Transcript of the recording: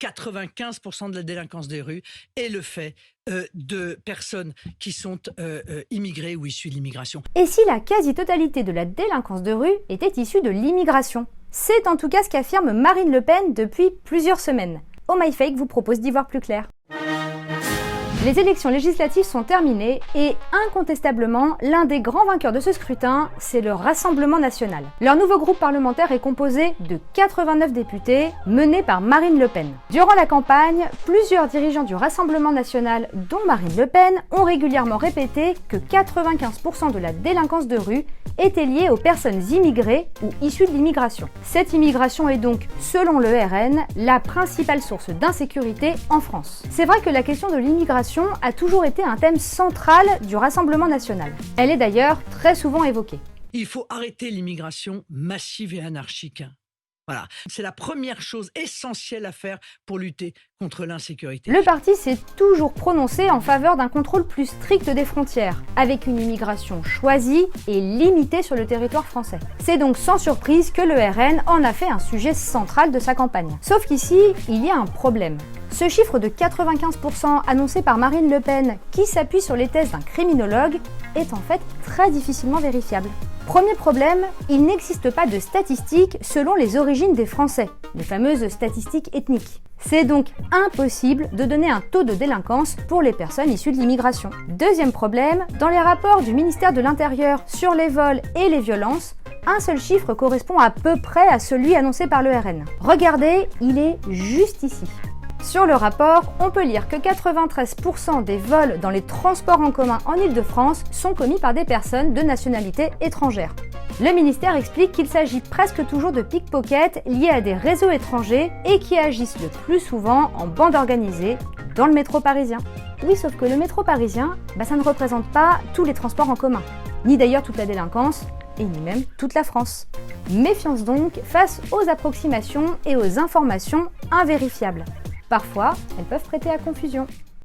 95% de la délinquance des rues est le fait de personnes qui sont immigrées ou issues de l'immigration. Et si la quasi-totalité de la délinquance de rue était issue de l'immigration? C'est en tout cas ce qu'affirme Marine Le Pen depuis plusieurs semaines. Oh My Fake vous propose d'y voir plus clair. Les élections législatives sont terminées et incontestablement, l'un des grands vainqueurs de ce scrutin, c'est le Rassemblement national. Leur nouveau groupe parlementaire est composé de 89 députés menés par Marine Le Pen. Durant la campagne, plusieurs dirigeants du Rassemblement national, dont Marine Le Pen, ont régulièrement répété que 95% de la délinquance de rue était liée aux personnes immigrées ou issues de l'immigration. Cette immigration est donc, selon le RN, la principale source d'insécurité en France. C'est vrai que la question de l'immigration a toujours été un thème central du Rassemblement national. Elle est d'ailleurs très souvent évoquée. Il faut arrêter l'immigration massive et anarchique. Voilà, c'est la première chose essentielle à faire pour lutter contre l'insécurité. Le parti s'est toujours prononcé en faveur d'un contrôle plus strict des frontières, avec une immigration choisie et limitée sur le territoire français. C'est donc sans surprise que le RN en a fait un sujet central de sa campagne. Sauf qu'ici, il y a un problème. Ce chiffre de 95% annoncé par Marine Le Pen, qui s'appuie sur les thèses d'un criminologue, est en fait très difficilement vérifiable. Premier problème, il n'existe pas de statistiques selon les origines des Français, les fameuses statistiques ethniques. C'est donc impossible de donner un taux de délinquance pour les personnes issues de l'immigration. Deuxième problème, dans les rapports du ministère de l'Intérieur sur les vols et les violences, un seul chiffre correspond à peu près à celui annoncé par le RN. Regardez, il est juste ici. Sur le rapport, on peut lire que 93% des vols dans les transports en commun en Île-de-France sont commis par des personnes de nationalité étrangère. Le ministère explique qu'il s'agit presque toujours de pickpockets liés à des réseaux étrangers et qui agissent le plus souvent en bande organisée dans le métro parisien. Oui, sauf que le métro parisien, ça ne représente pas tous les transports en commun, ni d'ailleurs toute la délinquance, et ni même toute la France. Méfiance donc face aux approximations et aux informations invérifiables. Parfois, elles peuvent prêter à confusion.